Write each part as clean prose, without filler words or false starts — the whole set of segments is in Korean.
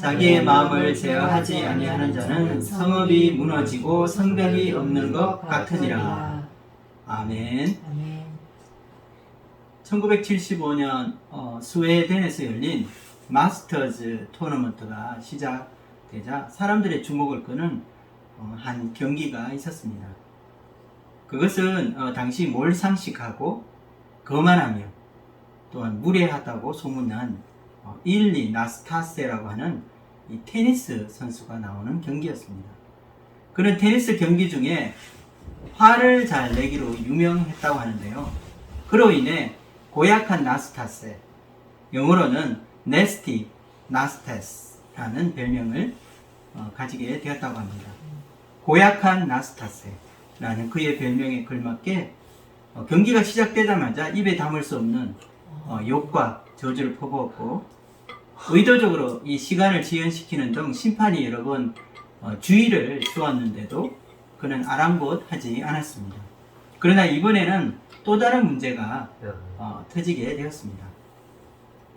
자기의 마음을 제어하지 아니하는 자는 성읍이 무너지고 성벽이 없는 것 같으니라. 아멘. 1975년 스웨덴에서 열린 마스터즈 토너먼트가 시작되자 사람들의 주목을 끄는 한 경기가 있었습니다. 그것은 당시 몰상식하고 거만하며 또한 무례하다고 소문난 일리 나스타세라고 하는 이 테니스 선수가 나오는 경기였습니다. 그는 테니스 경기 중에 화를 잘 내기로 유명했다고 하는데요. 그로 인해 고약한 나스타세, 영어로는 네스티 나스테스라는 별명을 가지게 되었다고 합니다. 고약한 나스타세라는 그의 별명에 걸맞게 경기가 시작되자마자 입에 담을 수 없는 욕과 저주를 퍼부었고, 의도적으로 이 시간을 지연시키는 등 심판이 여러 번 주의를 주었는데도 그는 아랑곳하지 않았습니다. 그러나 이번에는 또 다른 문제가 터지게 되었습니다.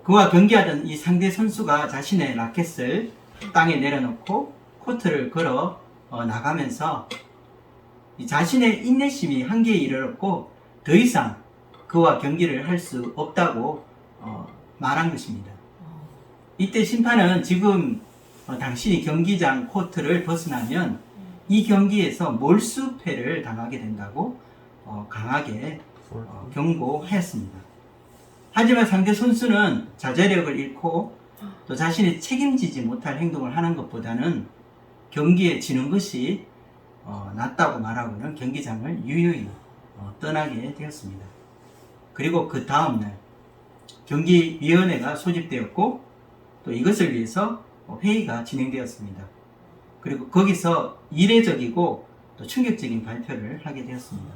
그와 경기하던 이 상대 선수가 자신의 라켓을 땅에 내려놓고 코트를 걸어 나가면서 자신의 인내심이 한계에 이르렀고 더 이상 그와 경기를 할 수 없다고 말한 것입니다. 이때 심판은 지금 당신이 경기장 코트를 벗어나면 이 경기에서 몰수패를 당하게 된다고 강하게 경고하였습니다. 하지만 상대 선수는 자제력을 잃고 또 자신이 책임지지 못할 행동을 하는 것보다는 경기에 지는 것이 낫다고 말하고는 경기장을 유유히 떠나게 되었습니다. 그리고 그 다음날 경기위원회가 소집되었고 또 이것을 위해서 회의가 진행되었습니다. 그리고 거기서 이례적이고 또 충격적인 발표를 하게 되었습니다.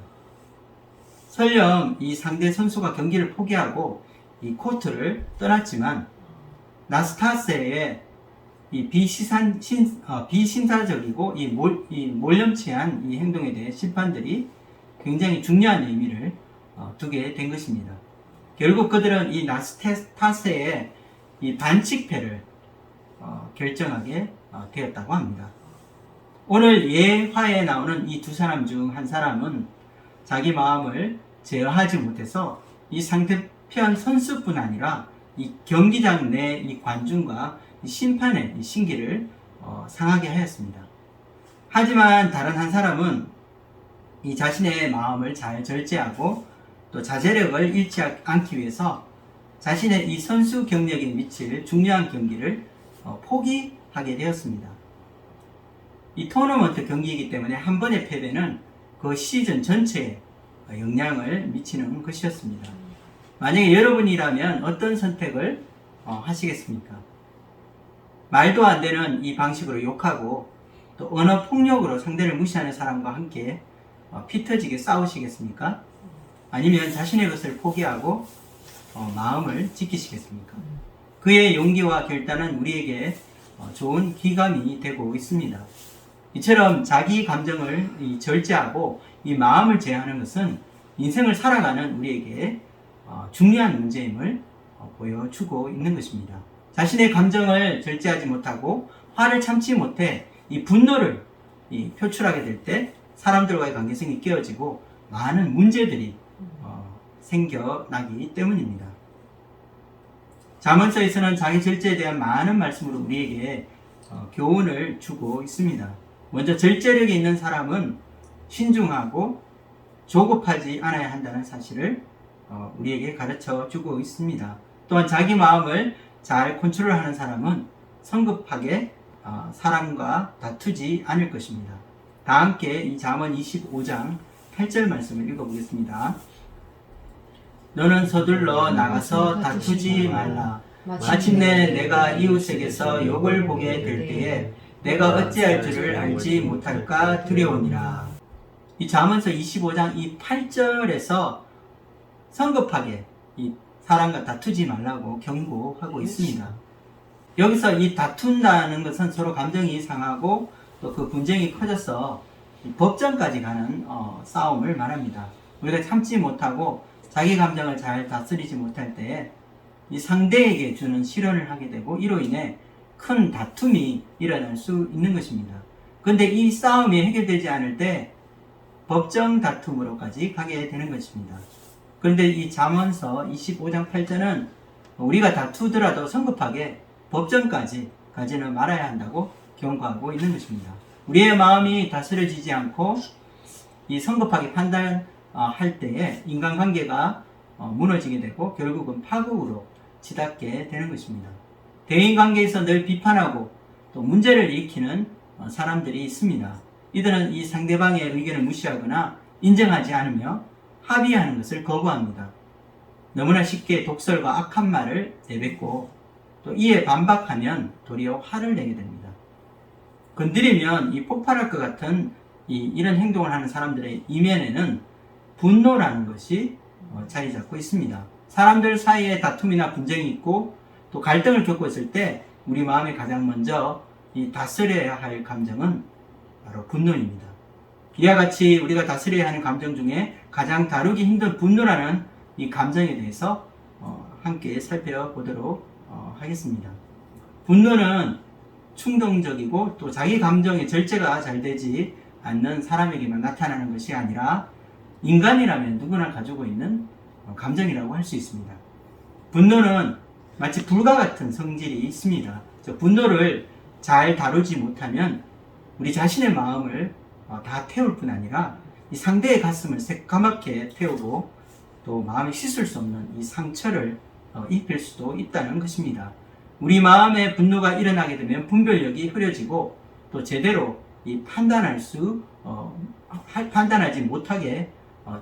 설령 이 상대 선수가 경기를 포기하고 이 코트를 떠났지만 나스타세의 이 비신사적이고 이 몰렴치한 이 행동에 대해 심판들이 굉장히 중요한 의미를 두게 된 것입니다. 결국 그들은 이 나스타세의 이 반칙패를 결정하게 되었다고 합니다. 오늘 예화에 나오는 이 두 사람 중 한 사람은 자기 마음을 제어하지 못해서 이 상대편 선수뿐 아니라 이 경기장 내 이 관중과 이 심판의 이 신기를 상하게 하였습니다. 하지만 다른 한 사람은 이 자신의 마음을 잘 절제하고 또 자제력을 잃지 않기 위해서 자신의 이 선수 경력에 미칠 중요한 경기를 포기하게 되었습니다. 이 토너먼트 경기이기 때문에 한 번의 패배는 그 시즌 전체에 영향을 미치는 것이었습니다. 만약에 여러분이라면 어떤 선택을 하시겠습니까? 말도 안 되는 이 방식으로 욕하고 또 언어 폭력으로 상대를 무시하는 사람과 함께 피 터지게 싸우시겠습니까? 아니면 자신의 것을 포기하고 마음을 지키시겠습니까? 그의 용기와 결단은 우리에게 좋은 기감이 되고 있습니다. 이처럼 자기 감정을 절제하고 이 마음을 제어하는 것은 인생을 살아가는 우리에게 중요한 문제임을 보여주고 있는 것입니다. 자신의 감정을 절제하지 못하고 화를 참지 못해 이 분노를 표출하게 될 때 사람들과의 관계성이 깨어지고 많은 문제들이 생겨나기 때문입니다. 잠언서에서는 자기 절제에 대한 많은 말씀으로 우리에게 교훈을 주고 있습니다. 먼저 절제력이 있는 사람은 신중하고 조급하지 않아야 한다는 사실을 우리에게 가르쳐 주고 있습니다. 또한 자기 마음을 잘 컨트롤하는 사람은 성급하게 사람과 다투지 않을 것입니다. 다 함께 이 잠언 25장 8절 말씀을 읽어보겠습니다. 너는 서둘러 나가서 다투지 말라. 마침내 내가 이웃에게서 욕을 보게 될 때에 내가 어찌할 줄을 알지 못할까 두려우니라. 이 잠언서 25장 이 8절에서 성급하게 이 사람과 다투지 말라고 경고하고 있습니다. 여기서 이 다툰다는 것은 서로 감정이 상하고 또 그 분쟁이 커져서 법정까지 가는 싸움을 말합니다. 우리가 참지 못하고 자기 감정을 잘 다스리지 못할 때에 이 상대에게 주는 실언을 하게 되고 이로 인해 큰 다툼이 일어날 수 있는 것입니다. 그런데 이 싸움이 해결되지 않을 때 법정 다툼으로까지 가게 되는 것입니다. 그런데 이 잠언서 25장 8절은 우리가 다투더라도 성급하게 법정까지 가지는 말아야 한다고 경고하고 있는 것입니다. 우리의 마음이 다스려지지 않고 이 성급하게 판단할 때에 인간관계가 무너지게 되고 결국은 파국으로 치닫게 되는 것입니다. 대인관계에서 늘 비판하고 또 문제를 일으키는 사람들이 있습니다. 이들은 이 상대방의 의견을 무시하거나 인정하지 않으며 합의하는 것을 거부합니다. 너무나 쉽게 독설과 악한 말을 내뱉고 또 이에 반박하면 도리어 화를 내게 됩니다. 건드리면 이 폭발할 것 같은 이런 행동을 하는 사람들의 이면에는 분노라는 것이 자리 잡고 있습니다. 사람들 사이에 다툼이나 분쟁이 있고 또 갈등을 겪고 있을 때 우리 마음에 가장 먼저 이 다스려야 할 감정은 바로 분노입니다. 이와 같이 우리가 다스려야 하는 감정 중에 가장 다루기 힘든 분노라는 이 감정에 대해서 함께 살펴보도록 하겠습니다. 분노는 충동적이고 또 자기 감정의 절제가 잘 되지 않는 사람에게만 나타나는 것이 아니라 인간이라면 누구나 가지고 있는 감정이라고 할 수 있습니다. 분노는 마치 불과 같은 성질이 있습니다. 분노를 잘 다루지 못하면 우리 자신의 마음을 다 태울 뿐 아니라 이 상대의 가슴을 새까맣게 태우고 또 마음에 씻을 수 없는 이 상처를 입힐 수도 있다는 것입니다. 우리 마음에 분노가 일어나게 되면 분별력이 흐려지고 또 제대로 판단하지 못하게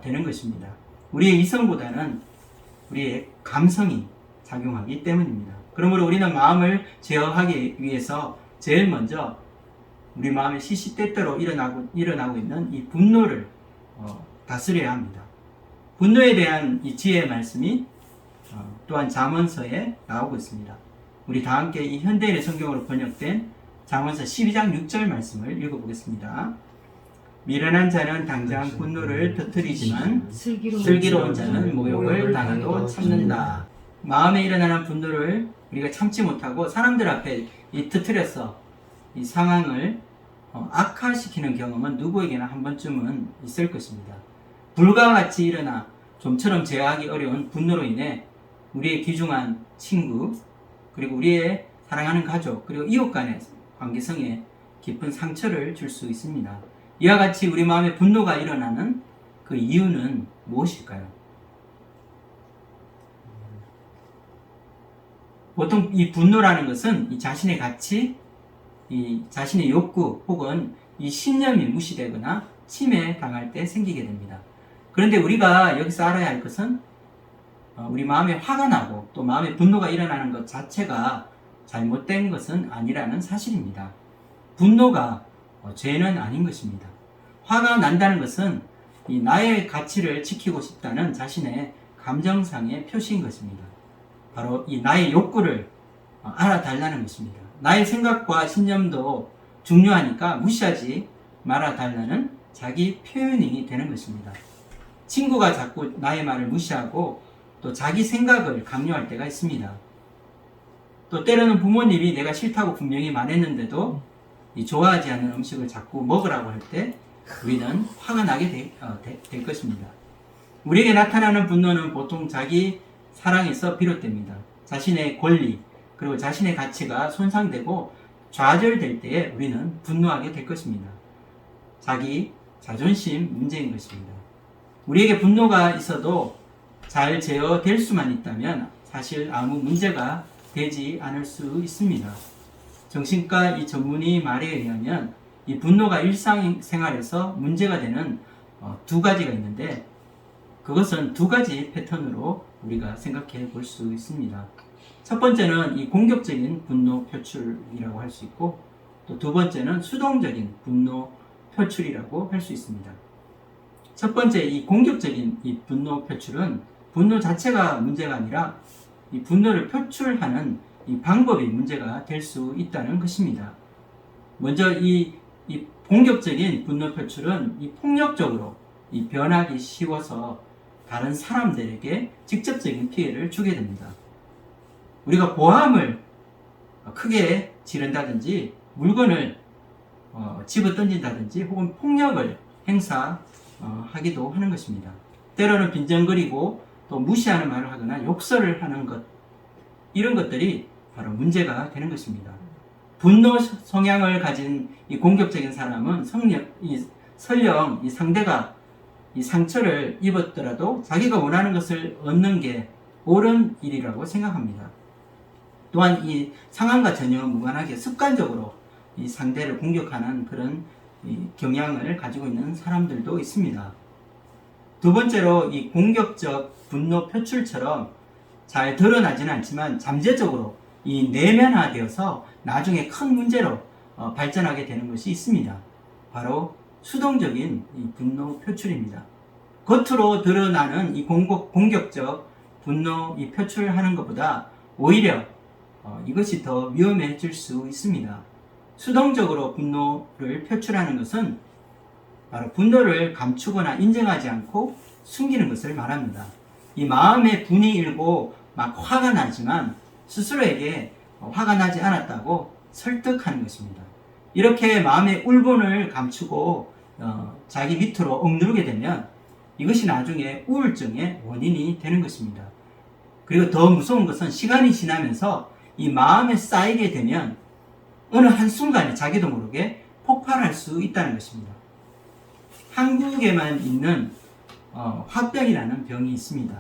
되는 것입니다. 우리의 이성보다는 우리의 감성이 작용하기 때문입니다. 그러므로 우리는 마음을 제어하기 위해서 제일 먼저 우리 마음에 시시때때로 일어나고 있는 이 분노를 다스려야 합니다. 분노에 대한 이 지혜의 말씀이 또한 잠언서에 나오고 있습니다. 우리 다 함께 이 현대인의 성경으로 번역된 잠언서 12장 6절 말씀을 읽어보겠습니다. 미련한 자는 당장 분노를 터뜨리지만 슬기로운 자는 모욕을 당해도 참는다. 마음에 일어나는 분노를 우리가 참지 못하고 사람들 앞에 터뜨려서 이 상황을 악화시키는 경험은 누구에게나 한 번쯤은 있을 것입니다. 불과 같이 일어나 좀처럼 제어하기 어려운 분노로 인해 우리의 귀중한 친구 그리고 우리의 사랑하는 가족 그리고 이웃 간의 관계성에 깊은 상처를 줄 수 있습니다. 이와 같이 우리 마음에 분노가 일어나는 그 이유는 무엇일까요? 보통 이 분노라는 것은 이 자신의 가치, 이 자신의 욕구 혹은 이 신념이 무시되거나 침해당할 때 생기게 됩니다. 그런데 우리가 여기서 알아야 할 것은 우리 마음에 화가 나고 또 마음에 분노가 일어나는 것 자체가 잘못된 것은 아니라는 사실입니다. 분노가 죄는 아닌 것입니다. 화가 난다는 것은 이 나의 가치를 지키고 싶다는 자신의 감정상의 표시인 것입니다. 바로 이 나의 욕구를 알아달라는 것입니다. 나의 생각과 신념도 중요하니까 무시하지 말아달라는 자기 표현이 되는 것입니다. 친구가 자꾸 나의 말을 무시하고 또 자기 생각을 강요할 때가 있습니다. 또 때로는 부모님이 내가 싫다고 분명히 말했는데도 이 좋아하지 않는 음식을 자꾸 먹으라고 할 때 우리는 화가 나게 될 것입니다. 우리에게 나타나는 분노는 보통 자기 사랑에서 비롯됩니다. 자신의 권리 그리고 자신의 가치가 손상되고 좌절될 때에 우리는 분노하게 될 것입니다. 자기 자존심 문제인 것입니다. 우리에게 분노가 있어도 잘 제어될 수만 있다면 사실 아무 문제가 되지 않을 수 있습니다. 정신과 이 전문의 말에 의하면 이 분노가 일상생활에서 문제가 되는 두 가지가 있는데 그것은 두 가지 패턴으로 우리가 생각해 볼 수 있습니다. 첫 번째는 이 공격적인 분노 표출이라고 할 수 있고 또 두 번째는 수동적인 분노 표출이라고 할 수 있습니다. 첫 번째 이 공격적인 이 분노 표출은 분노 자체가 문제가 아니라 이 분노를 표출하는 이 방법이 문제가 될 수 있다는 것입니다. 먼저 이 공격적인 분노 표출은 이 폭력적으로 변하기 쉬워서 다른 사람들에게 직접적인 피해를 주게 됩니다. 우리가 고함을 크게 지른다든지 물건을 집어 던진다든지 혹은 폭력을 행사하기도 하는 것입니다. 때로는 빈정거리고 또 무시하는 말을 하거나 욕설을 하는 것, 이런 것들이 바로 문제가 되는 것입니다. 분노 성향을 가진 이 공격적인 사람은 설령 이 상대가 이 상처를 입었더라도 자기가 원하는 것을 얻는 게 옳은 일이라고 생각합니다. 또한 이 상황과 전혀 무관하게 습관적으로 이 상대를 공격하는 그런 이 경향을 가지고 있는 사람들도 있습니다. 두 번째로 이 공격적 분노 표출처럼 잘 드러나지는 않지만 잠재적으로 이 내면화되어서 나중에 큰 문제로 발전하게 되는 것이 있습니다. 바로 수동적인 이 분노 표출입니다. 겉으로 드러나는 이 공격적 분노 이 표출하는 것보다 오히려 이것이 더 위험해질 수 있습니다. 수동적으로 분노를 표출하는 것은 바로 분노를 감추거나 인정하지 않고 숨기는 것을 말합니다. 이 마음에 분이 일고 막 화가 나지만 스스로에게 화가 나지 않았다고 설득하는 것입니다. 이렇게 마음의 울분을 감추고 자기 밑으로 억누르게 되면 이것이 나중에 우울증의 원인이 되는 것입니다. 그리고 더 무서운 것은 시간이 지나면서 이 마음에 쌓이게 되면 어느 한순간에 자기도 모르게 폭발할 수 있다는 것입니다. 한국에만 있는 화병이라는 병이 있습니다.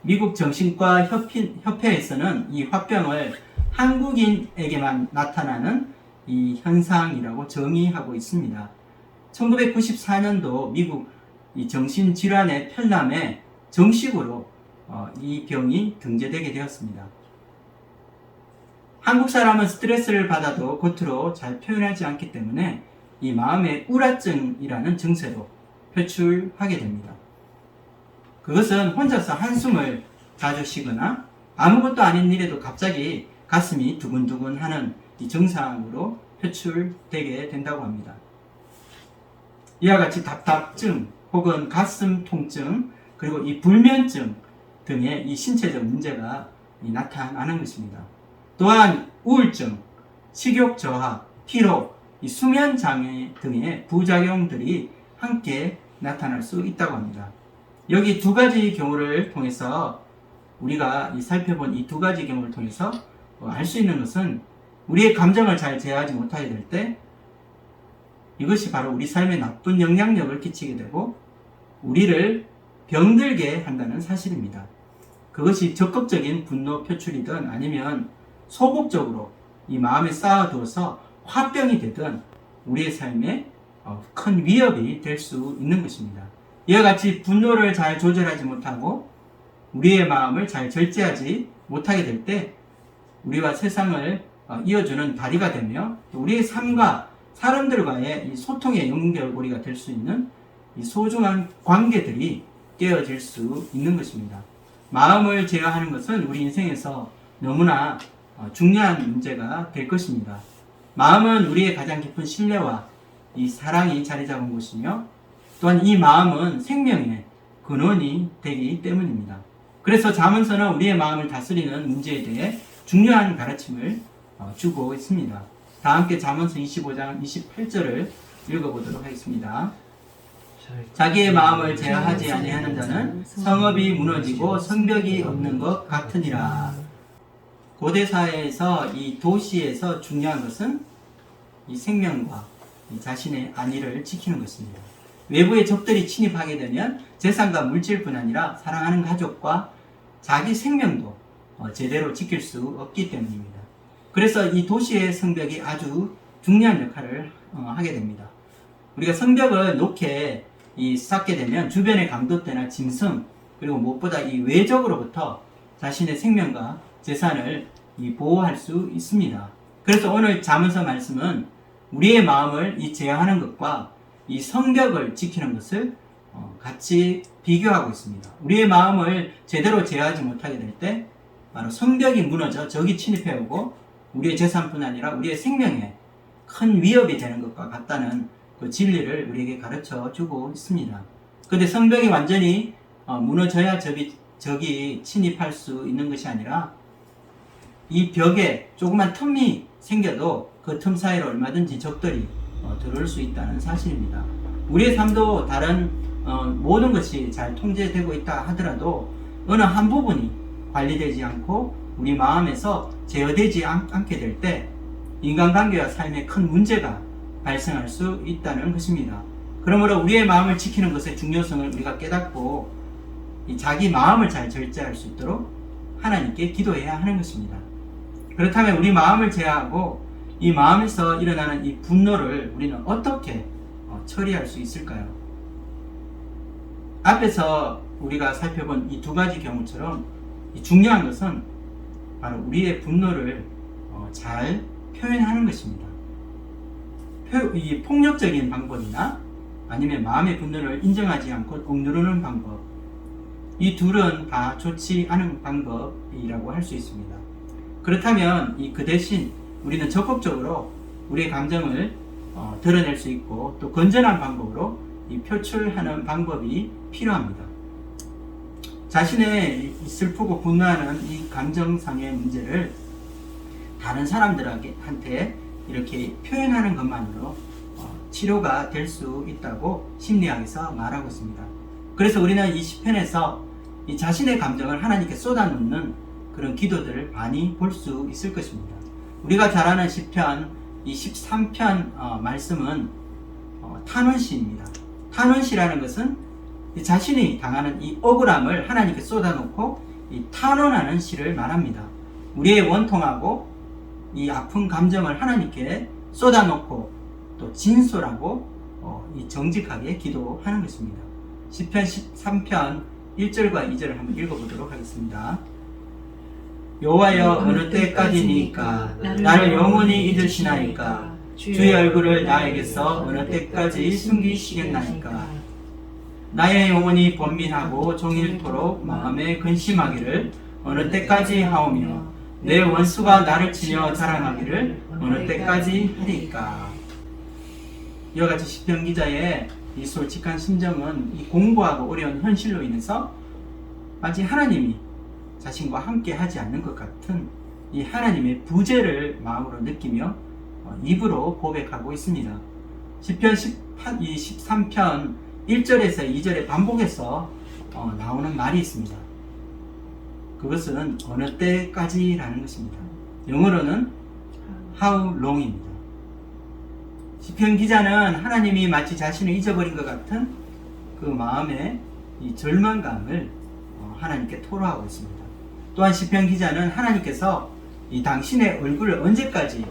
미국 정신과 협회에서는 이 화병을 한국인에게만 나타나는 이 현상이라고 정의하고 있습니다. 1994년도 미국 이 정신질환의 편람에 정식으로 이 병이 등재되게 되었습니다. 한국 사람은 스트레스를 받아도 겉으로 잘 표현하지 않기 때문에 이 마음의 우울증이라는 증세로 표출하게 됩니다. 그것은 혼자서 한숨을 자주 쉬거나 아무것도 아닌 일에도 갑자기 가슴이 두근두근 하는 이 증상으로 표출되게 된다고 합니다. 이와 같이 답답증 혹은 가슴 통증 그리고 이 불면증 등의 이 신체적 문제가 나타나는 것입니다. 또한 우울증, 식욕 저하, 피로, 이 수면 장애 등의 부작용들이 함께 나타날 수 있다고 합니다. 여기 두 가지 경우를 통해서 우리가 살펴본 이 두 가지 경우를 통해서 알 수 있는 것은 우리의 감정을 잘 제어하지 못하게 될 때 이것이 바로 우리 삶에 나쁜 영향력을 끼치게 되고 우리를 병들게 한다는 사실입니다. 그것이 적극적인 분노 표출이든 아니면 소극적으로 이 마음에 쌓아두어서 화병이 되든 우리의 삶에 큰 위협이 될 수 있는 것입니다. 이와 같이 분노를 잘 조절하지 못하고 우리의 마음을 잘 절제하지 못하게 될 때 우리와 세상을 이어주는 다리가 되며 우리의 삶과 사람들과의 이 소통의 연결고리가 될 수 있는 이 소중한 관계들이 깨어질 수 있는 것입니다. 마음을 제어하는 것은 우리 인생에서 너무나 중요한 문제가 될 것입니다. 마음은 우리의 가장 깊은 신뢰와 이 사랑이 자리 잡은 곳이며 또한 이 마음은 생명의 근원이 되기 때문입니다. 그래서 잠언서는 우리의 마음을 다스리는 문제에 대해 중요한 가르침을 주고 있습니다. 다 함께 잠언서 25장 28절을 읽어보도록 하겠습니다. 자기의 마음을 제어하지 아니하는 자는 성읍이 무너지고 성벽이 없는 것 같으니라. 고대 사회에서 이 도시에서 중요한 것은 이 생명과 이 자신의 안위를 지키는 것입니다. 외부의 적들이 침입하게 되면 재산과 물질뿐 아니라 사랑하는 가족과 자기 생명도 제대로 지킬 수 없기 때문입니다. 그래서 이 도시의 성벽이 아주 중요한 역할을 하게 됩니다. 우리가 성벽을 높게 쌓게 되면 주변의 강도떼나 짐승 그리고 무엇보다 이 외적으로부터 자신의 생명과 재산을 보호할 수 있습니다. 그래서 오늘 잠언서 말씀은 우리의 마음을 제어하는 것과 이 성벽을 지키는 것을 같이 비교하고 있습니다. 우리의 마음을 제대로 제어하지 못하게 될 때 바로 성벽이 무너져 적이 침입해오고 우리의 재산뿐 아니라 우리의 생명에 큰 위협이 되는 것과 같다는 그 진리를 우리에게 가르쳐 주고 있습니다. 그런데 성벽이 완전히 무너져야 적이 침입할 수 있는 것이 아니라 이 벽에 조그만 틈이 생겨도 그 틈 사이로 얼마든지 적들이 들어올 수 있다는 사실입니다. 우리의 삶도 다른 모든 것이 잘 통제되고 있다 하더라도 어느 한 부분이 관리되지 않고 우리 마음에서 제어되지 않게 될 때 인간관계와 삶에 큰 문제가 발생할 수 있다는 것입니다. 그러므로 우리의 마음을 지키는 것의 중요성을 우리가 깨닫고 자기 마음을 잘 절제할 수 있도록 하나님께 기도해야 하는 것입니다. 그렇다면 우리 마음을 제어하고 이 마음에서 일어나는 이 분노를 우리는 어떻게 처리할 수 있을까요? 앞에서 우리가 살펴본 이 두 가지 경우처럼 중요한 것은 바로 우리의 분노를 잘 표현하는 것입니다. 이 폭력적인 방법이나 아니면 마음의 분노를 인정하지 않고 억누르는 방법, 이 둘은 다 좋지 않은 방법이라고 할 수 있습니다. 그렇다면 그 대신 우리는 적극적으로 우리의 감정을 드러낼 수 있고 또 건전한 방법으로 표출하는 방법이 필요합니다. 자신의 슬프고 분노하는 이 감정상의 문제를 다른 사람들한테 이렇게 표현하는 것만으로 치료가 될 수 있다고 심리학에서 말하고 있습니다. 그래서 우리는 이 시편에서 이 자신의 감정을 하나님께 쏟아놓는 그런 기도들을 많이 볼 수 있을 것입니다. 우리가 잘 아는 시편 이 13편 말씀은 탄원시입니다. 탄원시라는 것은 자신이 당하는 이 억울함을 하나님께 쏟아놓고 이 탄원하는 시를 말합니다. 우리의 원통하고 이 아픈 감정을 하나님께 쏟아놓고 또 진솔하고 이 정직하게 기도하는 것입니다. 시편 13편 1절과 2절을 한번 읽어보도록 하겠습니다. 여호와여 어느 때까지니까 나를 영원히 잊으시나이까 주의 얼굴을 나에게서 어느 때까지 숨기시겠나이까 나의 영혼이 번민하고 종일토록 마음에 근심하기를 어느 때까지 하오며 내 원수가 나를 치며 자랑하기를 어느 때까지 하리까. 이와 같이 시편 기자의 이 솔직한 심정은 이 공고하고 어려운 현실로 인해서 마치 하나님이 자신과 함께 하지 않는 것 같은 이 하나님의 부재를 마음으로 느끼며 입으로 고백하고 있습니다. 시편 13편 1절에서 2절에 반복해서 나오는 말이 있습니다. 그것은 어느 때까지라는 것입니다. 영어로는 how long입니다. 시편 기자는 하나님이 마치 자신을 잊어버린 것 같은 그 마음의 이 절망감을 하나님께 토로하고 있습니다. 또한 시편 기자는 하나님께서 이 당신의 얼굴을 언제까지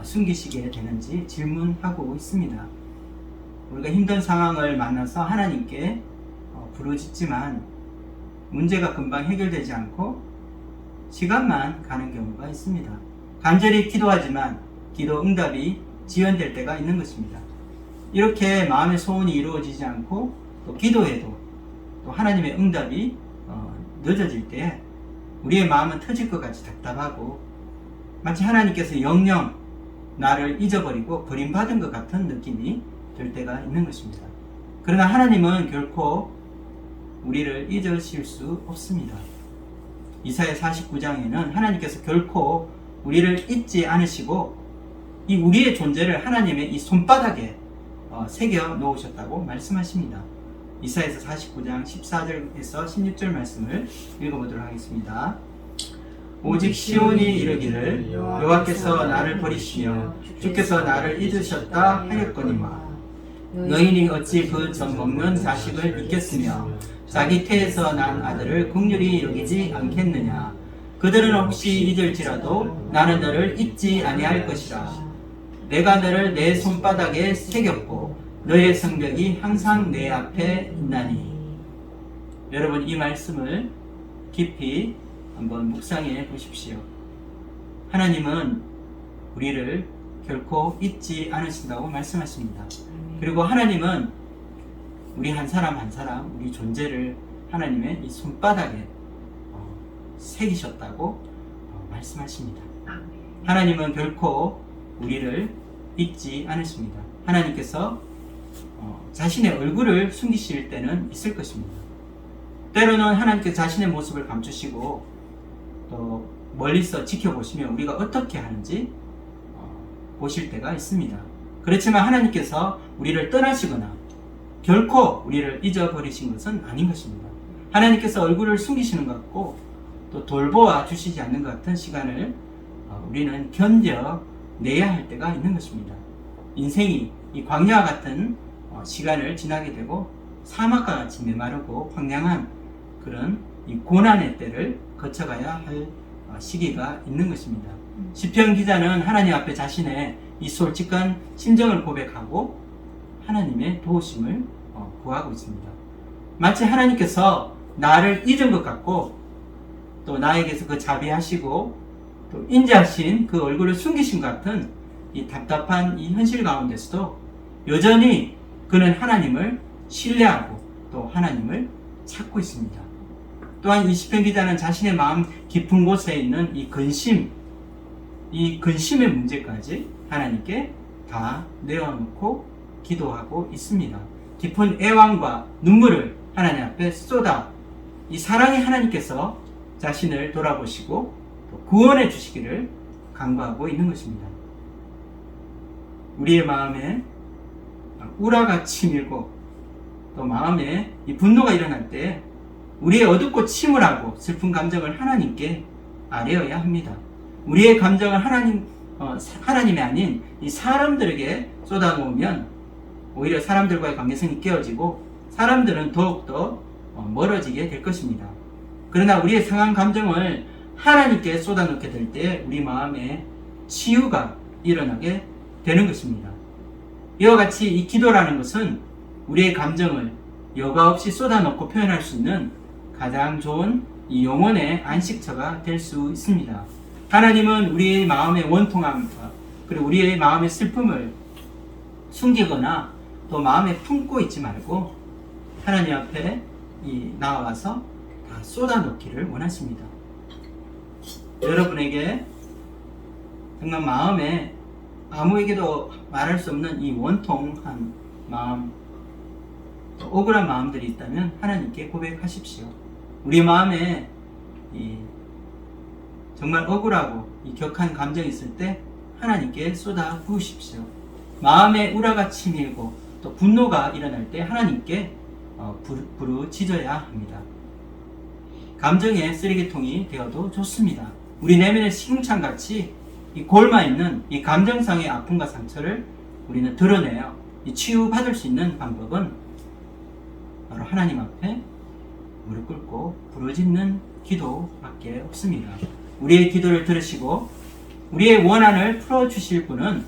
숨기시게 되는지 질문하고 있습니다. 우리가 힘든 상황을 만나서 하나님께 부르짖지만 문제가 금방 해결되지 않고 시간만 가는 경우가 있습니다. 간절히 기도하지만 기도 응답이 지연될 때가 있는 것입니다. 이렇게 마음의 소원이 이루어지지 않고 또 기도해도 또 하나님의 응답이 늦어질 때 우리의 마음은 터질 것 같이 답답하고 마치 하나님께서 영영 나를 잊어버리고 버림받은 것 같은 느낌이 들 때가 있는 것입니다. 그러나 하나님은 결코 우리를 잊으실 수 없습니다. 이사야 49장에는 하나님께서 결코 우리를 잊지 않으시고 이 우리의 존재를 하나님의 이 손바닥에 새겨 놓으셨다고 말씀하십니다. 이사야서 49장 14절에서 16절 말씀을 읽어보도록 하겠습니다. 오직 시온이 이르기를 여호와께서 나를 버리시며 주께서 나를 잊으셨다 하였거니와 너희는 어찌 그 젖 먹는 자식을 잊겠으며 자기 태에서 난 아들을 긍휼히 여기지 않겠느냐. 그들은 혹시 잊을지라도 나는 너를 잊지 아니할 것이라. 내가 너를 내 손바닥에 새겼고 너의 성벽이 항상 내 앞에 있나니. 여러분, 이 말씀을 깊이 한번 묵상해 보십시오. 하나님은 우리를 결코 잊지 않으신다고 말씀하십니다. 그리고 하나님은 우리 한 사람 한 사람 우리 존재를 하나님의 이 손바닥에 새기셨다고 말씀하십니다. 하나님은 결코 우리를 잊지 않으십니다. 하나님께서 자신의 얼굴을 숨기실 때는 있을 것입니다. 때로는 하나님께서 자신의 모습을 감추시고 또 멀리서 지켜보시면 우리가 어떻게 하는지 보실 때가 있습니다. 그렇지만 하나님께서 우리를 떠나시거나 결코 우리를 잊어버리신 것은 아닌 것입니다. 하나님께서 얼굴을 숨기시는 것 같고 또 돌보아 주시지 않는 것 같은 시간을 우리는 견뎌내야 할 때가 있는 것입니다. 인생이 이 광야와 같은 시간을 지나게 되고 사막과 같이 메마르고 황량한 그런 이 고난의 때를 거쳐가야 할 시기가 있는 것입니다. 시편 기자는 하나님 앞에 자신의 이 솔직한 심정을 고백하고 하나님의 도우심을 구하고 있습니다. 마치 하나님께서 나를 잊은 것 같고 또 나에게서 그 자비하시고 또 인자하신 그 얼굴을 숨기신 것 같은 이 답답한 이 현실 가운데서도 여전히 그는 하나님을 신뢰하고 또 하나님을 찾고 있습니다. 또한 이 시편 기자는 자신의 마음 깊은 곳에 있는 이 근심의 문제까지 하나님께 다 내어놓고 기도하고 있습니다. 깊은 애환과 눈물을 하나님 앞에 쏟아 이 사랑의 하나님께서 자신을 돌아보시고 또 구원해 주시기를 간구하고 있는 것입니다. 우리의 마음에 우라가 치밀고 또 마음에 이 분노가 일어날 때 우리의 어둡고 침울하고 슬픈 감정을 하나님께 아뢰어야 합니다. 우리의 감정을 하나님이 아닌 이 사람들에게 쏟아놓으면 오히려 사람들과의 관계성이 깨어지고 사람들은 더욱더 멀어지게 될 것입니다. 그러나 우리의 상한 감정을 하나님께 쏟아놓게 될 때 우리 마음에 치유가 일어나게 되는 것입니다. 이와 같이 이 기도라는 것은 우리의 감정을 여과 없이 쏟아놓고 표현할 수 있는 가장 좋은 이 영혼의 안식처가 될 수 있습니다. 하나님은 우리의 마음의 원통함과 그리고 우리의 마음의 슬픔을 숨기거나 또 마음에 품고 있지 말고 하나님 앞에 나와서 다 쏟아놓기를 원하십니다. 여러분에게 정말 마음에 아무에게도 말할 수 없는 이 원통한 마음, 또 억울한 마음들이 있다면 하나님께 고백하십시오. 우리 마음에 정말 억울하고 이 격한 감정이 있을 때 하나님께 쏟아 부으십시오. 마음에 우라가 치밀고 또 분노가 일어날 때 하나님께 부르짖어야 합니다. 감정의 쓰레기통이 되어도 좋습니다. 우리 내면의 시궁창같이 이 골마있는 이 감정상의 아픔과 상처를 우리는 드러내어 이 치유받을 수 있는 방법은 바로 하나님 앞에 무릎 꿇고 부르짖는 기도밖에 없습니다. 우리의 기도를 들으시고 우리의 원한을 풀어주실 분은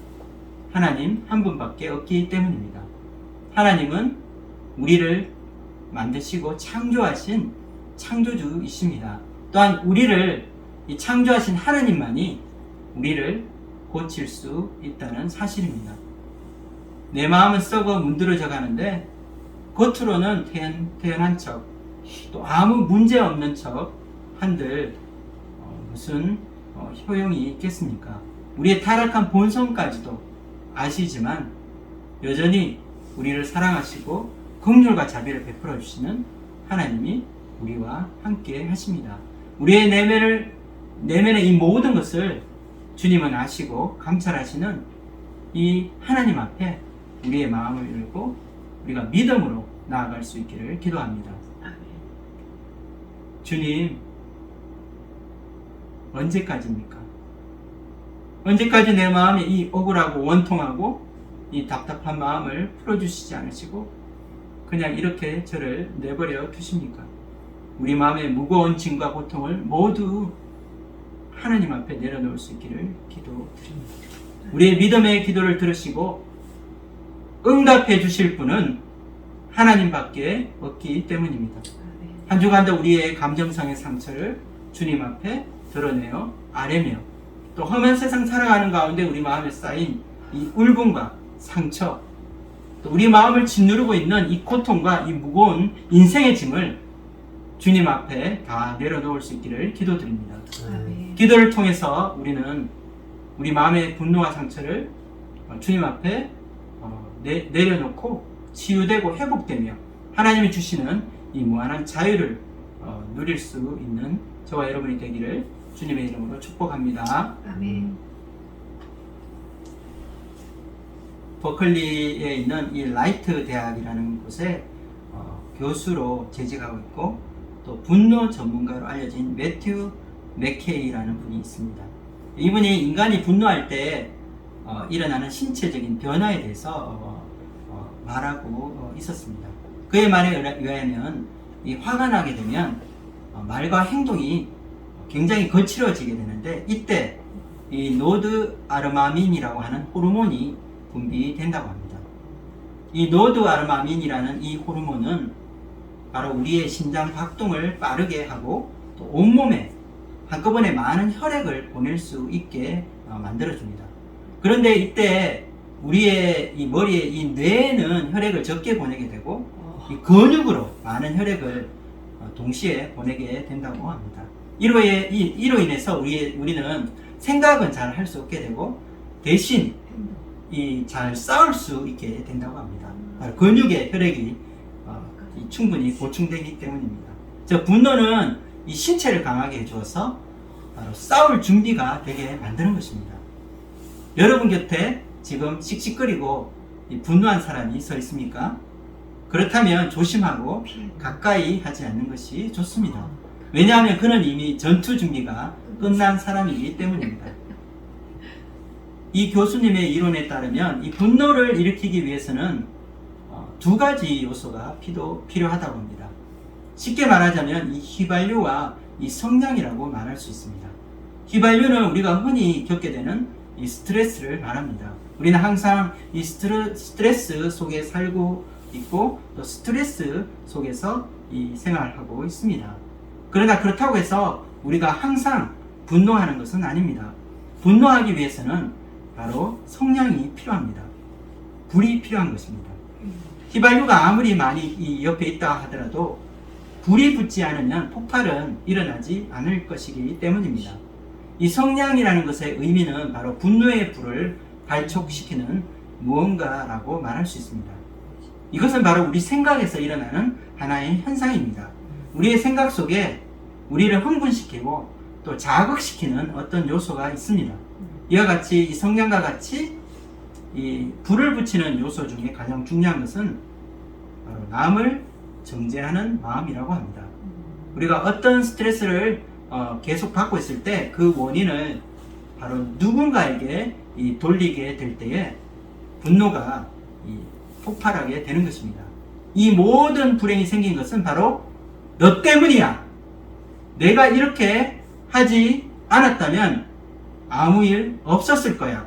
하나님 한 분밖에 없기 때문입니다. 하나님은 우리를 만드시고 창조하신 창조주이십니다. 또한 우리를 이 창조하신 하나님만이 우리를 고칠 수 있다는 사실입니다. 내 마음은 썩어 문드러져 가는데 겉으로는 태연한 척, 또 아무 문제 없는 척 한들 무슨 효용이 있겠습니까? 우리의 타락한 본성까지도 아시지만 여전히 우리를 사랑하시고 긍휼과 자비를 베풀어 주시는 하나님이 우리와 함께 하십니다. 우리의 내면의 이 모든 것을 주님은 아시고 감찰하시는 이 하나님 앞에 우리의 마음을 열고 우리가 믿음으로 나아갈 수 있기를 기도합니다. 주님, 언제까지입니까? 언제까지 내 마음에 이 억울하고 원통하고 이 답답한 마음을 풀어주시지 않으시고 그냥 이렇게 저를 내버려 두십니까? 우리 마음의 무거운 짐과 고통을 모두 하나님 앞에 내려놓을 수 있기를 기도드립니다. 우리의 믿음의 기도를 들으시고 응답해 주실 분은 하나님밖에 없기 때문입니다. 한 주간도 우리의 감정상의 상처를 주님 앞에 드러내어 아뢰며 또 험한 세상 살아가는 가운데 우리 마음에 쌓인 이 울분과 상처, 또 우리 마음을 짓누르고 있는 이 고통과 이 무거운 인생의 짐을 주님 앞에 다 내려놓을 수 있기를 기도드립니다. 기도를 통해서 우리는 우리 마음의 분노와 상처를 주님 앞에 내려놓고 치유되고 회복되며 하나님이 주시는 이 무한한 자유를 누릴 수 있는 저와 여러분이 되기를 주님의 이름으로 축복합니다. 아멘. 버클리에 있는 이 라이트 대학이라는 곳에 교수로 재직하고 있고 또 분노 전문가로 알려진 매튜 맥케이라는 분이 있습니다. 이분이 인간이 분노할 때 일어나는 신체적인 변화에 대해서 말하고 있었습니다. 그의 말에 의하면 이 화가 나게 되면 말과 행동이 굉장히 거칠어지게 되는데 이때 이 노드 아르마민이라고 하는 호르몬이 분비된다고 합니다. 이 노드 아르마민이라는 이 호르몬은 바로 우리의 심장 박동을 빠르게 하고 또 온몸에 한꺼번에 많은 혈액을 보낼 수 있게 만들어줍니다. 그런데 이때 우리의 이 머리에 이 뇌에는 혈액을 적게 보내게 되고 이 근육으로 많은 혈액을 동시에 보내게 된다고 합니다. 이로 인해서 우리는 생각은 잘 할 수 없게 되고 대신 잘 싸울 수 있게 된다고 합니다. 근육에 혈액이 충분히 보충되기 때문입니다. 분노는 이 신체를 강하게 해주어서 바로 싸울 준비가 되게 만드는 것입니다. 여러분 곁에 지금 씩씩거리고 분노한 사람이 서 있습니까? 그렇다면 조심하고 가까이 하지 않는 것이 좋습니다. 왜냐하면 그는 이미 전투 준비가 끝난 사람이기 때문입니다. 이 교수님의 이론에 따르면 이 분노를 일으키기 위해서는 두 가지 요소가 필요하다고 합니다. 쉽게 말하자면 이 휘발유와 이 성량이라고 말할 수 있습니다. 휘발유는 우리가 흔히 겪게 되는 이 스트레스를 말합니다. 우리는 항상 이 스트레스 속에 살고 있고 또 스트레스 속에서 이 생활하고 있습니다. 그러나 그렇다고 해서 우리가 항상 분노하는 것은 아닙니다. 분노하기 위해서는 바로 성량이 필요합니다. 불이 필요한 것입니다. 휘발유가 아무리 많이 이 옆에 있다 하더라도 불이 붙지 않으면 폭발은 일어나지 않을 것이기 때문입니다. 이 성량이라는 것의 의미는 바로 분노의 불을 발촉시키는 무언가라고 말할 수 있습니다. 이것은 바로 우리 생각에서 일어나는 하나의 현상입니다. 우리의 생각 속에 우리를 흥분시키고 또 자극시키는 어떤 요소가 있습니다. 이와 같이 이 성량과 같이 이 불을 붙이는 요소 중에 가장 중요한 것은 바로 남을 정죄하는 마음이라고 합니다. 우리가 어떤 스트레스를 계속 받고 있을 때 그 원인을 바로 누군가에게 돌리게 될 때에 분노가 폭발하게 되는 것입니다. 이 모든 불행이 생긴 것은 바로 너 때문이야. 내가 이렇게 하지 않았다면 아무 일 없었을 거야.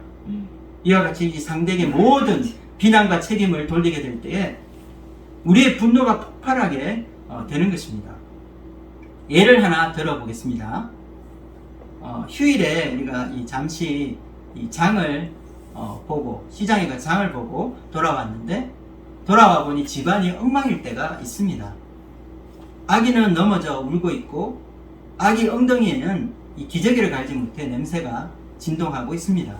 이와 같이 이 상대에게 모든 비난과 책임을 돌리게 될 때에 우리의 분노가 폭발하게 되는 것입니다. 예를 하나 들어보겠습니다. 휴일에 우리가 잠시 장을 보고 시장에 가 장을 보고 돌아왔는데 돌아와 보니 집안이 엉망일 때가 있습니다. 아기는 넘어져 울고 있고 아기 엉덩이에는 이 기저귀를 갈지 못해 냄새가 진동하고 있습니다.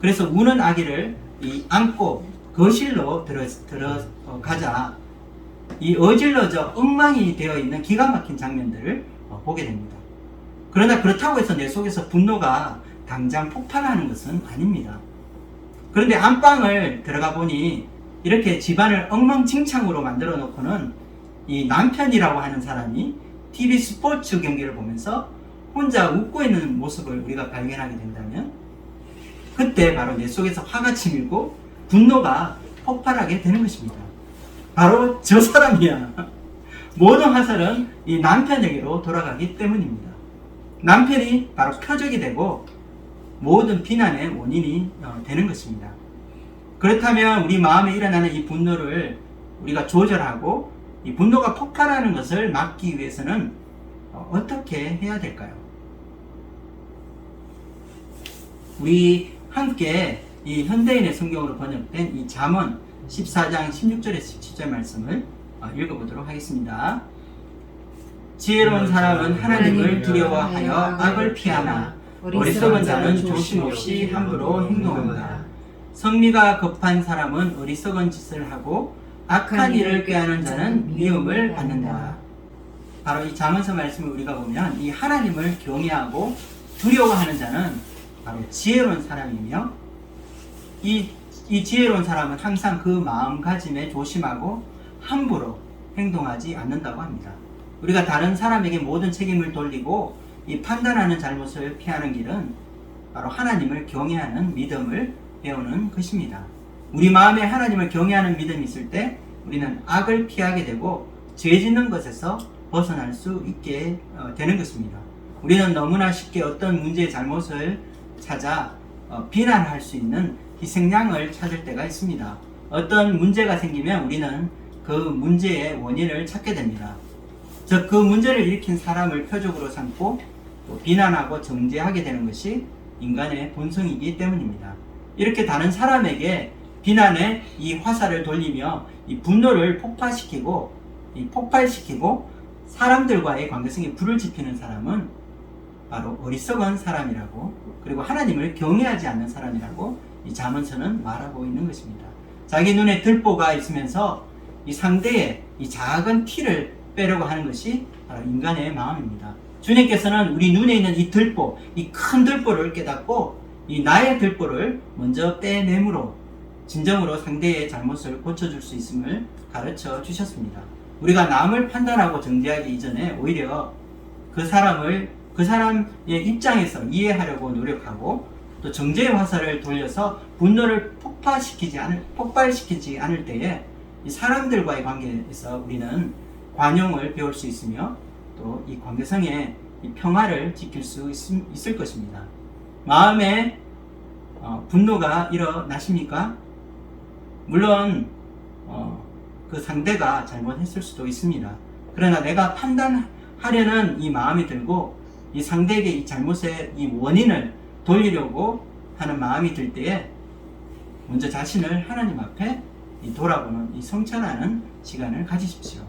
그래서 우는 아기를 안고 거실로 들어가자 이 어질러져 엉망이 되어 있는 기가 막힌 장면들을 보게 됩니다. 그러나 그렇다고 해서 내 속에서 분노가 당장 폭발하는 것은 아닙니다. 그런데 안방을 들어가 보니 이렇게 집안을 엉망진창으로 만들어 놓고는 이 남편이라고 하는 사람이 TV 스포츠 경기를 보면서 혼자 웃고 있는 모습을 우리가 발견하게 된다면 그때 바로 내 속에서 화가 치밀고 분노가 폭발하게 되는 것입니다. 바로 저 사람이야. 모든 화살은 이 남편에게로 돌아가기 때문입니다. 남편이 바로 표적이 되고 모든 비난의 원인이 되는 것입니다. 그렇다면 우리 마음에 일어나는 이 분노를 우리가 조절하고 이 분노가 폭발하는 것을 막기 위해서는 어떻게 해야 될까요? 우리 함께 이 현대인의 성경으로 번역된 이 잠언 14장 16절에서 17절 말씀을 읽어보도록 하겠습니다. 지혜로운 사람은 하나님을 두려워하여 악을 피하나 어리석은 자는 조심없이 함부로 행동한다. 성미가 급한 사람은 어리석은 짓을 하고 악한 일을 꾀하는 자는 미움을 받는다. 바로 이 잠언서 말씀을 우리가 보면 이 하나님을 경외하고 두려워하는 자는 바로 지혜로운 사람이며 이 지혜로운 사람은 항상 그 마음가짐에 조심하고 함부로 행동하지 않는다고 합니다. 우리가 다른 사람에게 모든 책임을 돌리고 이 판단하는 잘못을 피하는 길은 바로 하나님을 경외하는 믿음을 배우는 것입니다. 우리 마음에 하나님을 경외하는 믿음이 있을 때 우리는 악을 피하게 되고 죄 짓는 것에서 벗어날 수 있게 되는 것입니다. 우리는 너무나 쉽게 어떤 문제의 잘못을 찾아 비난할 수 있는 희생양을 찾을 때가 있습니다. 어떤 문제가 생기면 우리는 그 문제의 원인을 찾게 됩니다. 즉, 그 문제를 일으킨 사람을 표적으로 삼고 또 비난하고 정죄하게 되는 것이 인간의 본성이기 때문입니다. 이렇게 다른 사람에게 비난의 이 화살을 돌리며 이 분노를 폭발시키고 사람들과의 관계성에 불을 지피는 사람은 바로 어리석은 사람이라고, 그리고 하나님을 경외하지 않는 사람이라고 이 잠언서는 말하고 있는 것입니다. 자기 눈에 들보가 있으면서 이 상대의 이 작은 티를 빼려고 하는 것이 바로 인간의 마음입니다. 주님께서는 우리 눈에 있는 이 들보, 이 큰 들보를 깨닫고 이 나의 들보를 먼저 빼내므로 진정으로 상대의 잘못을 고쳐줄 수 있음을 가르쳐 주셨습니다. 우리가 남을 판단하고 정죄하기 이전에 오히려 그 사람의 입장에서 이해하려고 노력하고 또 정죄의 화살을 돌려서 분노를 폭발시키지 않을 때에 이 사람들과의 관계에서 우리는 관용을 배울 수 있으며 또 이 관계성의 이 평화를 지킬 수 있을 것입니다. 마음에 분노가 일어나십니까? 물론 그 상대가 잘못했을 수도 있습니다. 그러나 내가 판단하려는 이 마음이 들고 이 상대에게 이 잘못의 이 원인을 돌리려고 하는 마음이 들 때에 먼저 자신을 하나님 앞에 돌아보는 이 성찰하는 시간을 가지십시오.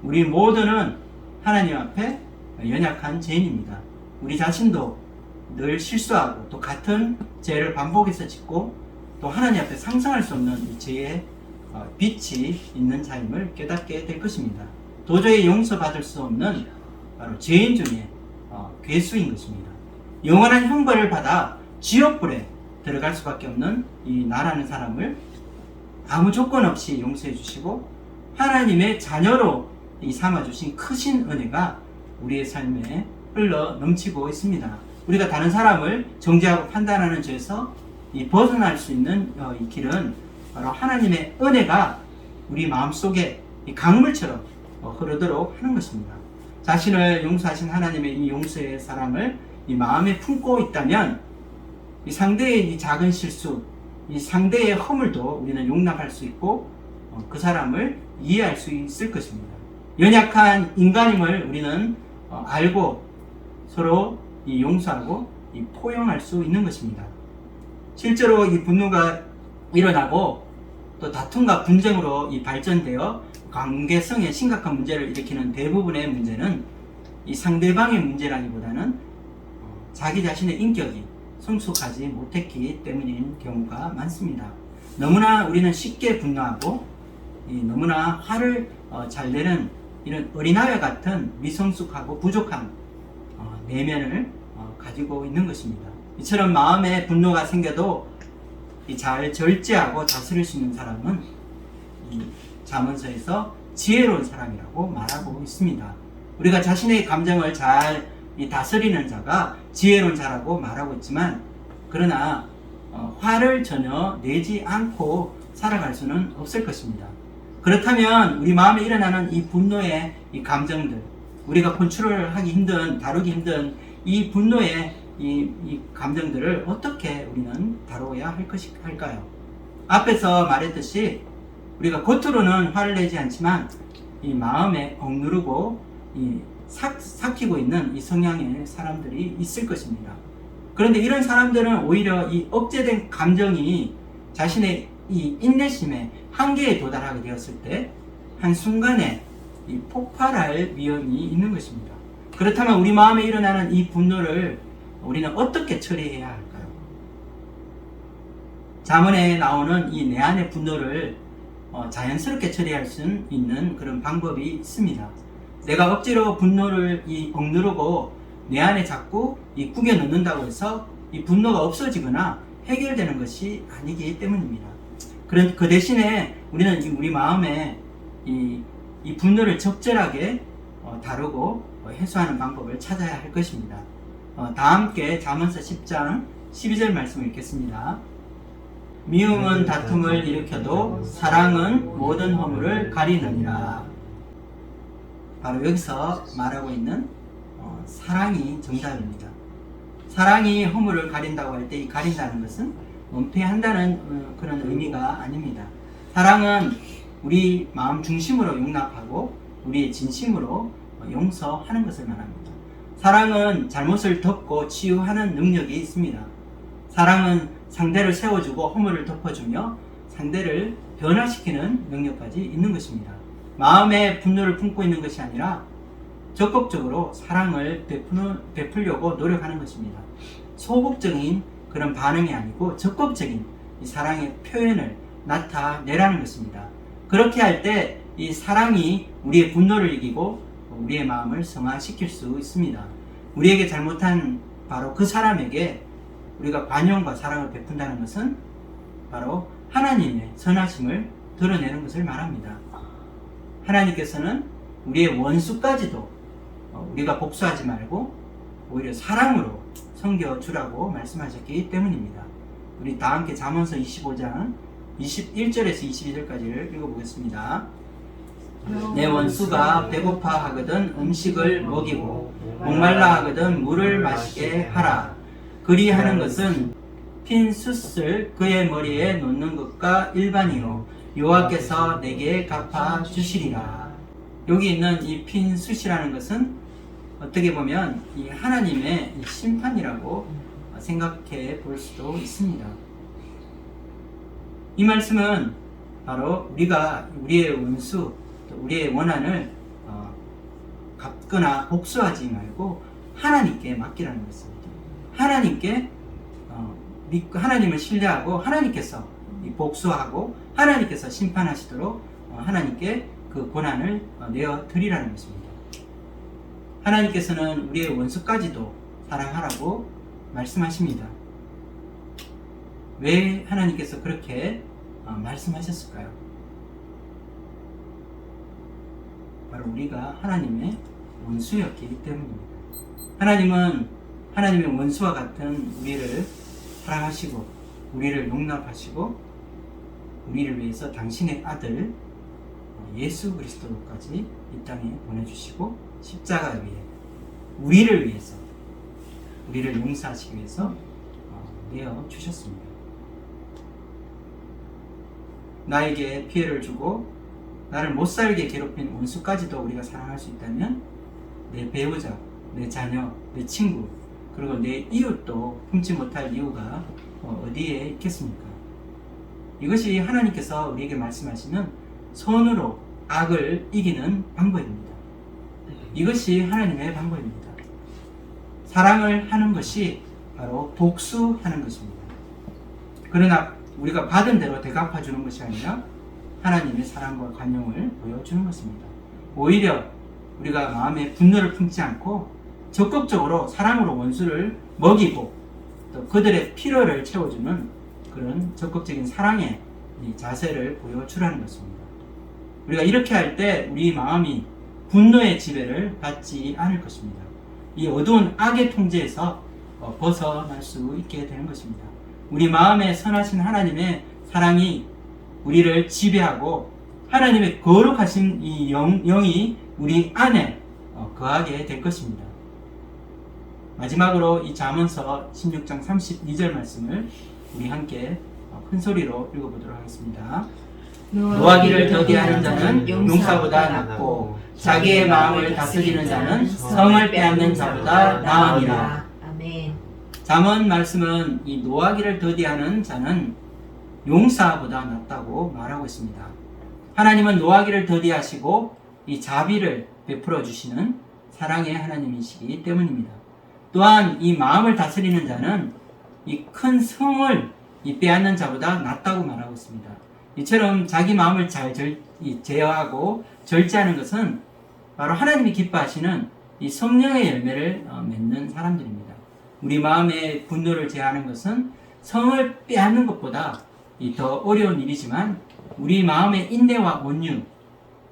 우리 모두는 하나님 앞에 연약한 죄인입니다. 우리 자신도 늘 실수하고 또 같은 죄를 반복해서 짓고 또 하나님 앞에 상상할 수 없는 이 죄의 빛이 있는 자임을 깨닫게 될 것입니다. 도저히 용서받을 수 없는 바로 죄인 중에 괴수인 것입니다. 영원한 형벌을 받아 지옥불에 들어갈 수밖에 없는 이 나라는 사람을 아무 조건 없이 용서해 주시고 하나님의 자녀로 삼아주신 크신 은혜가 우리의 삶에 흘러 넘치고 있습니다. 우리가 다른 사람을 정죄하고 판단하는 죄에서 벗어날 수 있는 이 길은 바로 하나님의 은혜가 우리 마음속에 이 강물처럼 흐르도록 하는 것입니다. 자신을 용서하신 하나님의 이 용서의 사랑을 이 마음에 품고 있다면 이 상대의 이 작은 실수, 이 상대의 허물도 우리는 용납할 수 있고 그 사람을 이해할 수 있을 것입니다. 연약한 인간임을 우리는 알고 서로 이 용서하고 이 포용할 수 있는 것입니다. 실제로 이 분노가 일어나고 또 다툼과 분쟁으로 이 발전되어 관계성에 심각한 문제를 일으키는 대부분의 문제는 이 상대방의 문제라기보다는 자기 자신의 인격이 성숙하지 못했기 때문인 경우가 많습니다. 너무나 우리는 쉽게 분노하고 너무나 화를 잘 내는 이런 어린아이와 같은 미성숙하고 부족한 내면을 가지고 있는 것입니다. 이처럼 마음에 분노가 생겨도 잘 절제하고 다스릴 수 있는 사람은 이 잠언서에서 지혜로운 사람이라고 말하고 있습니다. 우리가 자신의 감정을 잘 다스리는 자가 지혜로운 자라고 말하고 있지만 그러나 화를 전혀 내지 않고 살아갈 수는 없을 것입니다. 그렇다면 우리 마음에 일어나는 이 분노의 이 감정들, 우리가 컨트롤 하기 힘든, 다루기 힘든 이 분노의 이 감정들을 어떻게 우리는 다루어야 할까요? 앞에서 말했듯이 우리가 겉으로는 화를 내지 않지만 이 마음에 억누르고 삭히고 있는 이 성향의 사람들이 있을 것입니다. 그런데 이런 사람들은 오히려 이 억제된 감정이 자신의 이 인내심의 한계에 도달하게 되었을 때 한순간에 이 폭발할 위험이 있는 것입니다. 그렇다면 우리 마음에 일어나는 이 분노를 우리는 어떻게 처리해야 할까요? 잠언에 나오는 이 내 안의 분노를 자연스럽게 처리할 수 있는 그런 방법이 있습니다. 내가 억지로 분노를 억누르고 내 안에 자꾸 구겨 넣는다고 해서 이 분노가 없어지거나 해결되는 것이 아니기 때문입니다. 그 대신에 우리는 우리 마음에 이 분노를 적절하게 다루고 해소하는 방법을 찾아야 할 것입니다. 다 함께 잠언서 10장 12절 말씀을 읽겠습니다. 미움은 다툼을 일으켜도 사랑은 모든 허물을 가리느니라. 바로 여기서 말하고 있는 사랑이 정답입니다. 사랑이 허물을 가린다고 할 때 이 가린다는 것은 은폐한다는 그런 의미가 아닙니다. 사랑은 우리 마음 중심으로 용납하고 우리의 진심으로 용서하는 것을 말합니다. 사랑은 잘못을 덮고 치유하는 능력이 있습니다. 사랑은 상대를 세워주고 허물을 덮어주며 상대를 변화시키는 능력까지 있는 것입니다. 마음에 분노를 품고 있는 것이 아니라 적극적으로 사랑을 베풀려고 노력하는 것입니다. 소극적인 그런 반응이 아니고 적극적인 이 사랑의 표현을 나타내라는 것입니다. 그렇게 할 때 이 사랑이 우리의 분노를 이기고 우리의 마음을 성화시킬 수 있습니다. 우리에게 잘못한 바로 그 사람에게 우리가 관용과 사랑을 베푼다는 것은 바로 하나님의 선하심을 드러내는 것을 말합니다. 하나님께서는 우리의 원수까지도 우리가 복수하지 말고 오히려 사랑으로 섬겨주라고 말씀하셨기 때문입니다. 우리 다 함께 잠언서 25장 21절에서 22절까지를 읽어보겠습니다. 내 원수가 배고파 하거든 음식을 먹이고 목말라 하거든 물을 마시게 하라. 그리하는 것은 핀 숯을 그의 머리에 놓는 것과 일반이요 여호와께서 내게 갚아 주시리라. 여기 있는 이 핀 숯이라는 것은 어떻게 보면 이 하나님의 심판이라고 생각해 볼 수도 있습니다. 이 말씀은 바로 우리가 우리의 원수, 우리의 원한을 갚거나 복수하지 말고 하나님께 맡기라는 것입니다. 하나님께 믿고 하나님을 신뢰하고 하나님께서 복수하고 하나님께서 심판하시도록 하나님께 그 권한을 내어 드리라는 것입니다. 하나님께서는 우리의 원수까지도 사랑하라고 말씀하십니다. 왜 하나님께서 그렇게 말씀하셨을까요? 바로 우리가 하나님의 원수였기 때문입니다. 하나님은 하나님의 원수와 같은 우리를 사랑하시고 우리를 용납하시고 우리를 위해서 당신의 아들 예수 그리스도까지 이 땅에 보내주시고 십자가 위에 우리를 위해서 우리를 용서하시기 위해서 내어 주셨습니다. 나에게 피해를 주고 나를 못살게 괴롭힌 원수까지도 우리가 사랑할 수 있다면 내 배우자, 내 자녀, 내 친구 그리고 내 이웃도 품지 못할 이유가 어디에 있겠습니까? 이것이 하나님께서 우리에게 말씀하시는 선으로 악을 이기는 방법입니다. 이것이 하나님의 방법입니다. 사랑을 하는 것이 바로 복수하는 것입니다. 그러나 우리가 받은 대로 되갚아주는 것이 아니라 하나님의 사랑과 관용을 보여주는 것입니다. 오히려 우리가 마음에 분노를 품지 않고 적극적으로 사랑으로 원수를 먹이고 또 그들의 필요를 채워주는 그런 적극적인 사랑의 이 자세를 보여주라는 것입니다. 우리가 이렇게 할 때 우리 마음이 분노의 지배를 받지 않을 것입니다. 이 어두운 악의 통제에서 벗어날 수 있게 되는 것입니다. 우리 마음에 선하신 하나님의 사랑이 우리를 지배하고 하나님의 거룩하신 이 영이 우리 안에 거하게 될 것입니다. 마지막으로 이 잠언서 16장 32절 말씀을 우리 함께 큰 소리로 읽어보도록 하겠습니다. 노하기를 더디하는 자는 용사보다 낫고 자기의 마음을 다스리는 자는 성을 빼앗는 자보다 나으니라. 아멘. 잠언 말씀은 이 노하기를 더디하는 자는 용사보다 낫다고 말하고 있습니다. 하나님은 노하기를 더디하시고 이 자비를 베풀어 주시는 사랑의 하나님이시기 때문입니다. 또한 이 마음을 다스리는 자는 이 큰 성을 빼앗는 자보다 낫다고 말하고 있습니다. 이처럼 자기 마음을 잘 제어하고 절제하는 것은 바로 하나님이 기뻐하시는 이 성령의 열매를 맺는 사람들입니다. 우리 마음의 분노를 제하는 것은 성을 빼앗는 것보다 더 어려운 일이지만 우리 마음의 인내와 온유,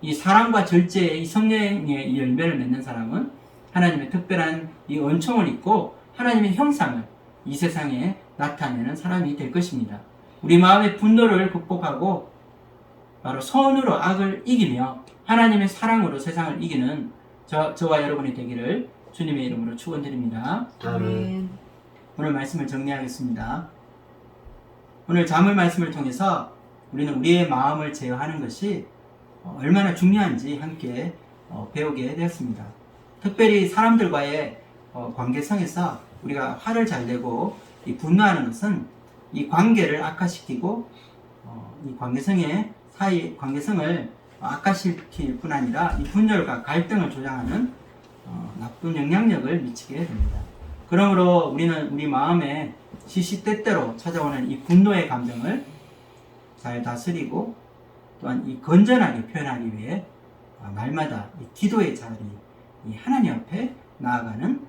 이 사랑과 절제의 이 성령의 열매를 맺는 사람은 하나님의 특별한 이 은총을 입고 하나님의 형상을 이 세상에 나타내는 사람이 될 것입니다. 우리 마음의 분노를 극복하고 바로 선으로 악을 이기며 하나님의 사랑으로 세상을 이기는 저와 여러분이 되기를 주님의 이름으로 축원드립니다. 아멘. 오늘 말씀을 정리하겠습니다. 오늘 잠언 말씀을 통해서 우리는 우리의 마음을 제어하는 것이 얼마나 중요한지 함께 배우게 되었습니다. 특별히 사람들과의 관계성에서 우리가 화를 잘 내고 분노하는 것은 이 관계를 악화시키고 이 관계성을 악화시킬 뿐 아니라 이 분열과 갈등을 조장하는 나쁜 영향력을 미치게 됩니다. 그러므로 우리는 우리 마음에 시시때때로 찾아오는 이 분노의 감정을 잘 다스리고 또한 이 건전하게 표현하기 위해 날마다 이 기도의 자리, 이 하나님 앞에 나아가는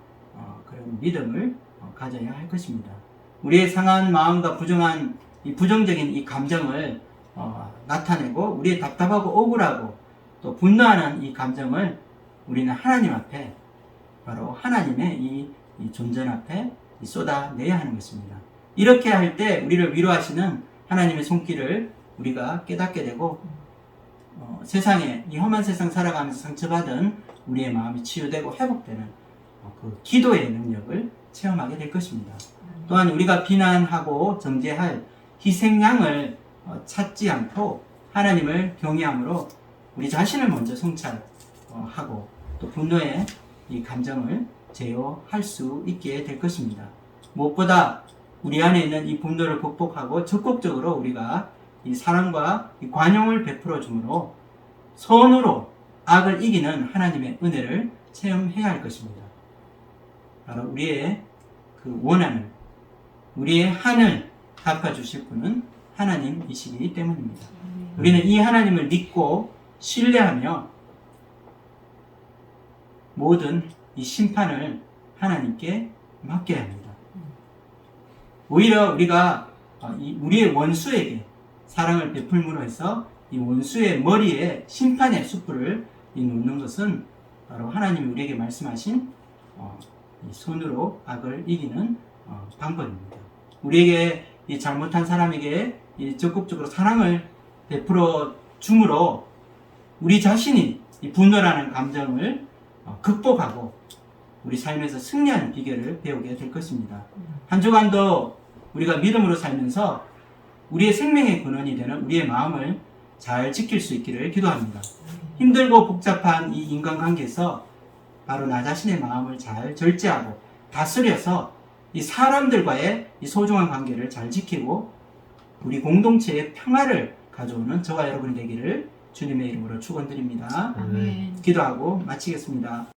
그런 믿음을 가져야 할 것입니다. 우리의 상한 마음과 부정적인 이 감정을 나타내고 우리의 답답하고 억울하고 또 분노하는 이 감정을 우리는 하나님 앞에 바로 하나님의 이 존전 앞에 쏟아내야 하는 것입니다. 이렇게 할 때 우리를 위로하시는 하나님의 손길을 우리가 깨닫게 되고 세상에 이 험한 세상 살아가면서 상처받은 우리의 마음이 치유되고 회복되는 그 기도의 능력을 체험하게 될 것입니다. 또한 우리가 비난하고 정죄할 희생양을 찾지 않고 하나님을 경외함으로 우리 자신을 먼저 성찰하고 또 분노의 이 감정을 제어할 수 있게 될 것입니다. 무엇보다 우리 안에 있는 이 분노를 극복하고 적극적으로 우리가 이 사랑과 이 관용을 베풀어 주므로 선으로 악을 이기는 하나님의 은혜를 체험해야 할 것입니다. 바로 우리의 그 원한을, 우리의 한을 갚아주실 분은 하나님이시기 때문입니다. 우리는 이 하나님을 믿고 신뢰하며 모든 이 심판을 하나님께 맡겨야 합니다. 오히려 우리가 우리의 원수에게 사랑을 베풀므로 해서 이 원수의 머리에 심판의 숯불을 놓는 것은 바로 하나님이 우리에게 말씀하신 이 손으로 악을 이기는 방법입니다. 우리에게 이 잘못한 사람에게 이 적극적으로 사랑을 베풀어 줌으로 우리 자신이 이 분노라는 감정을 극복하고 우리 삶에서 승리하는 비결을 배우게 될 것입니다. 한 주간도 우리가 믿음으로 살면서 우리의 생명의 근원이 되는 우리의 마음을 잘 지킬 수 있기를 기도합니다. 힘들고 복잡한 이 인간관계에서 바로 나 자신의 마음을 잘 절제하고 다스려서 이 사람들과의 이 소중한 관계를 잘 지키고 우리 공동체의 평화를 가져오는 저와 여러분이 되기를 주님의 이름으로 축원드립니다. 아멘. 기도하고 마치겠습니다.